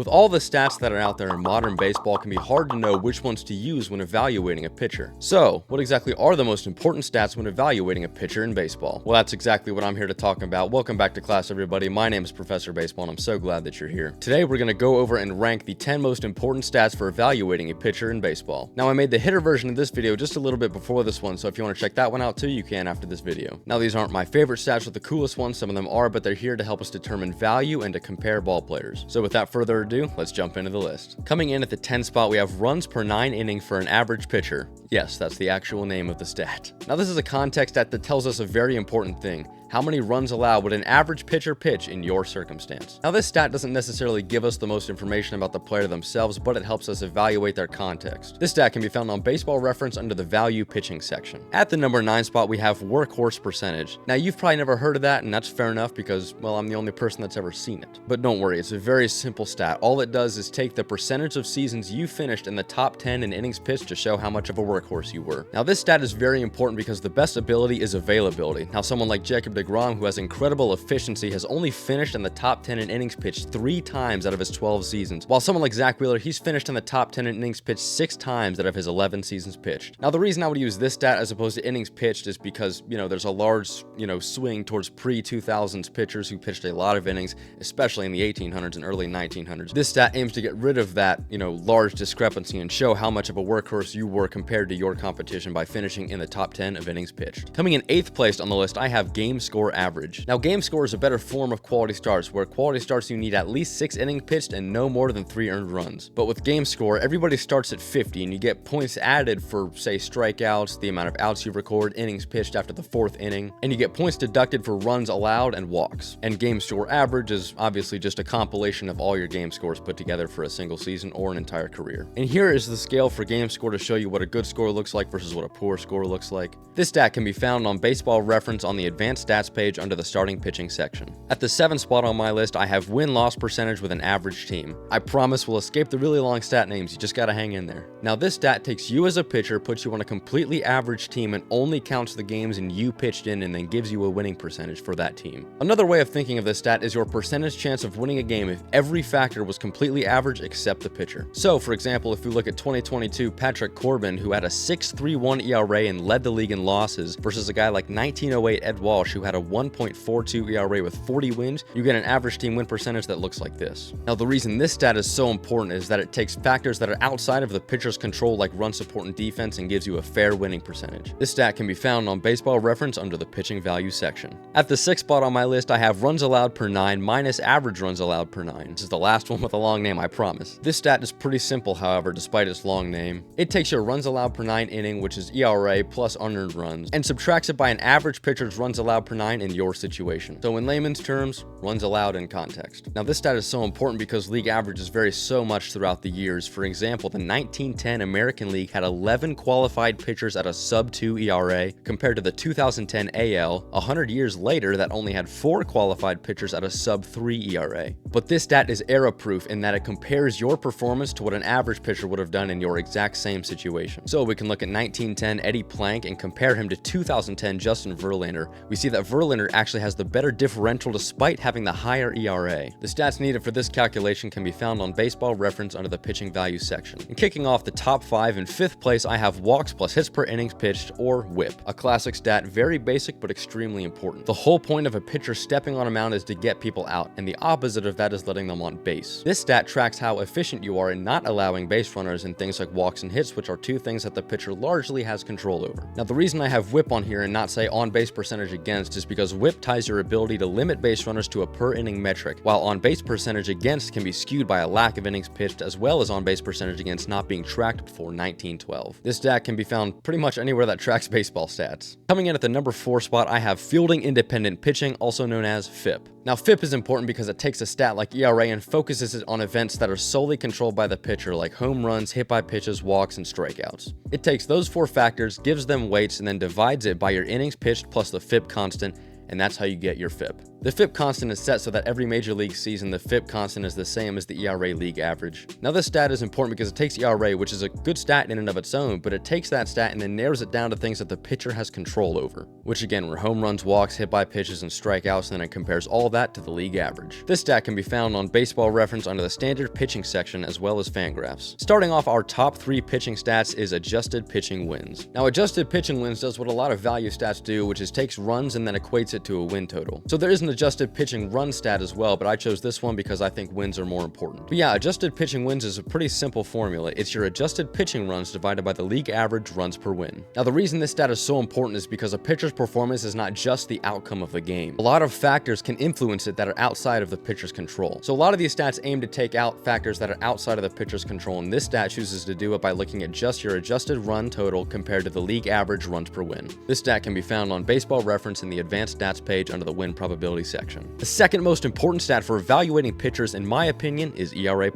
With all the stats that are out there in modern baseball, it can be hard to know which ones to use when evaluating a pitcher. So, what exactly are the most important stats when evaluating a pitcher in baseball? Well, that's exactly what I'm here to talk about. Welcome back to class, everybody. My name is Professor Baseball, and I'm so glad that you're here. Today, we're going to go over and rank the 10 most important stats for evaluating a pitcher in baseball. Now, I made the hitter version of this video just a little bit before this one, so if you want to check that one out too, you can after this video. Now, these aren't my favorite stats or the coolest ones. Some of them are, but they're here to help us determine value and to compare ball players. So without further ado, let's jump into the list. Coming in at the 10 spot, we have runs per 9 inning for an average pitcher. Yes, that's the actual name of the stat. Now, this is a context stat that tells us a very important thing. How many runs allowed would an average pitcher pitch in your circumstance? Now, this stat doesn't necessarily give us the most information about the player themselves, but it helps us evaluate their context. This stat can be found on Baseball Reference under the value pitching section. At the number 9 spot, we have workhorse percentage. Now, you've probably never heard of that, and that's fair enough because, well, I'm the only person that's ever seen it. But don't worry, it's a very simple stat. All it does is take the percentage of seasons you finished in the top 10 in innings pitched to show how much of a workhorse you were. Now, this stat is very important because the best ability is availability. Now, someone like Jacob deGrom, who has incredible efficiency, has only finished in the top 10 in innings pitched 3 times out of his 12 seasons, while someone like Zach Wheeler, he's finished in the top 10 in innings pitched 6 times out of his 11 seasons pitched. Now, the reason I would use this stat as opposed to innings pitched is because, there's a large, swing towards pre-2000s pitchers who pitched a lot of innings, especially in the 1800s and early 1900s. This stat aims to get rid of that, large discrepancy and show how much of a workhorse you were compared to your competition by finishing in the top 10 of innings pitched. Coming in 8th place on the list, I have game score average. Now, game score is a better form of quality starts, where quality starts you need at least 6 innings pitched and no more than 3 earned runs. But with game score, everybody starts at 50 and you get points added for, say, strikeouts, the amount of outs you record, innings pitched after the 4th inning, and you get points deducted for runs allowed and walks. And game score average is obviously just a compilation of all your game scores put together for a single season or an entire career. And here is the scale for game score to show you what a good score looks like versus what a poor score looks like. This stat can be found on Baseball Reference on the advanced stats page under the starting pitching section. At the 7th spot on my list, I have win-loss percentage with an average team. I promise we'll escape the really long stat names, you just gotta hang in there. Now, this stat takes you as a pitcher, puts you on a completely average team, and only counts the games and you pitched in, and then gives you a winning percentage for that team. Another way of thinking of this stat is your percentage chance of winning a game if every factor was completely average except the pitcher. So, for example, if we look at 2022 Patrick Corbin, who had a 6.31 ERA and led the league in losses, versus a guy like 1908 Ed Walsh, who had a 1.42 ERA with 40 wins, you get an average team win percentage that looks like this. Now, the reason this stat is so important is that it takes factors that are outside of the pitcher's control, like run support and defense, and gives you a fair winning percentage. This stat can be found on Baseball Reference under the pitching value section. At the 6th spot on my list, I have runs allowed per 9 minus average runs allowed per 9. This is the last one with a long name, I promise. This stat is pretty simple, however, despite its long name. It takes your runs allowed per 9 inning, which is ERA plus unearned runs, and subtracts it by an average pitcher's runs allowed per 9 in your situation. So in layman's terms, runs allowed in context. Now, this stat is so important because league averages vary so much throughout the years. For example, the 1910 American League had 11 qualified pitchers at a sub-2 ERA, compared to the 2010 AL, 100 years later, that only had 4 qualified pitchers at a sub-3 ERA. But this stat is error-proof in that it compares your performance to what an average pitcher would have done in your exact same situation. So we can look at 1910 Eddie Plank and compare him to 2010 Justin Verlander. We see that Verlander actually has the better differential despite having the higher ERA. The stats needed for this calculation can be found on Baseball Reference under the pitching value section. And kicking off the top 5, in 5th place, I have walks plus hits per innings pitched, or WHIP. A classic stat, very basic but extremely important. The whole point of a pitcher stepping on a mound is to get people out, and the opposite of that is letting them on base. This stat tracks how efficient you are in not allowing base runners in things like walks and hits, which are 2 things that the pitcher largely has control over. Now, the reason I have WHIP on here and not say on base percentage against is because WHIP ties your ability to limit base runners to a per inning metric, while on base percentage against can be skewed by a lack of innings pitched, as well as on base percentage against not being tracked before 1912. This stat can be found pretty much anywhere that tracks baseball stats. Coming in at the number 4 spot, I have fielding independent pitching, also known as FIP. Now, FIP is important because it takes a stat like ERA and focuses it on events that are solely controlled by the pitcher, like home runs, hit by pitches, walks, and strikeouts. It takes those 4 factors, gives them weights, and then divides it by your innings pitched plus the FIP constant, and that's how you get your FIP. The FIP constant is set so that every major league season the FIP constant is the same as the ERA league average. Now this stat is important because it takes ERA, which is a good stat in and of its own, but it takes that stat and then narrows it down to things that the pitcher has control over, which again were home runs, walks, hit by pitches, and strikeouts, and then it compares all that to the league average. This stat can be found on Baseball Reference under the standard pitching section as well as Fangraphs. Starting off, our top 3 pitching stats is adjusted pitching wins. Now adjusted pitching wins does what a lot of value stats do, which is takes runs and then equates it to a win total. So there is an adjusted pitching run stat as well, but I chose this one because I think wins are more important. But yeah, adjusted pitching wins is a pretty simple formula. It's your adjusted pitching runs divided by the league average runs per win. Now the reason this stat is so important is because a pitcher's performance is not just the outcome of the game. A lot of factors can influence it that are outside of the pitcher's control. So a lot of these stats aim to take out factors that are outside of the pitcher's control, and this stat chooses to do it by looking at just your adjusted run total compared to the league average runs per win. This stat can be found on Baseball Reference in the advanced stats page under the win probability section. The second most important stat for evaluating pitchers, in my opinion, is ERA+.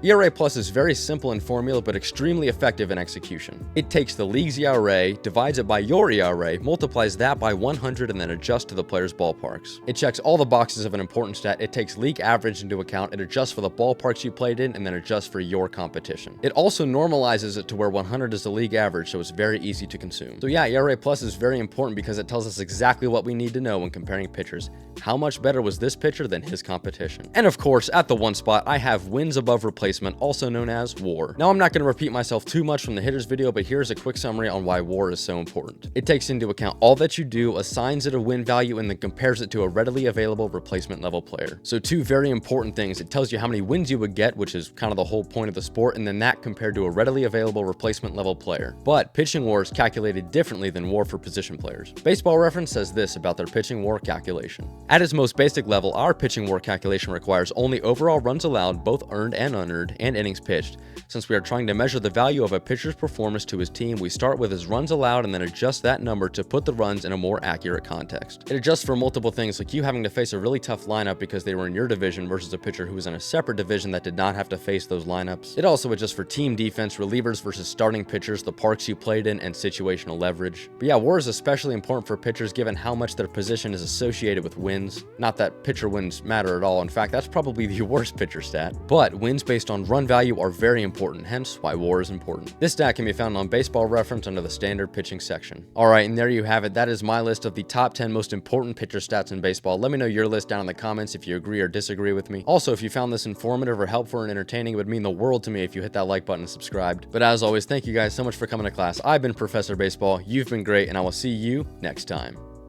ERA+ is very simple in formula but extremely effective in execution. It takes the league's ERA, divides it by your ERA, multiplies that by 100, and then adjusts to the player's ballparks. It checks all the boxes of an important stat. It takes league average into account, it adjusts for the ballparks you played in, and then adjusts for your competition. It also normalizes it to where 100 is the league average, so it's very easy to consume. So yeah, ERA+ is very important because it tells us exactly what we need to know when comparing pitchers. How much better was this pitcher than his competition? And of course, at the one spot, I have wins above replacement, also known as WAR. Now, I'm not going to repeat myself too much from the hitters video, but here's a quick summary on why WAR is so important. It takes into account all that you do, assigns it a win value, and then compares it to a readily available replacement level player. So 2 very important things. It tells you how many wins you would get, which is kind of the whole point of the sport, and then that compared to a readily available replacement level player. But pitching WAR is calculated differently than WAR for position players. Baseball Reference says this about their pitching WAR calculation. At its most basic level, our pitching WAR calculation requires only overall runs allowed, both earned and unearned, and innings pitched. Since we are trying to measure the value of a pitcher's performance to his team, we start with his runs allowed and then adjust that number to put the runs in a more accurate context. It adjusts for multiple things, like you having to face a really tough lineup because they were in your division versus a pitcher who was in a separate division that did not have to face those lineups. It also adjusts for team defense, relievers versus starting pitchers, the parks you played in, and situational leverage. But yeah, WAR is especially important for pitchers given how much their position is associated with wins. Not that pitcher wins matter at all. In fact, that's probably the worst pitcher stat. But wins based on run value are very important, hence why WAR is important. This stat can be found on Baseball Reference under the standard pitching section. Alright, and there you have it. That is my list of the top 10 most important pitcher stats in baseball. Let me know your list down in the comments if you agree or disagree with me. Also, if you found this informative or helpful and entertaining, it would mean the world to me if you hit that like button and subscribed. But as always, thank you guys so much for coming to class. I've been Professor Baseball, you've been great, and I will see you next time.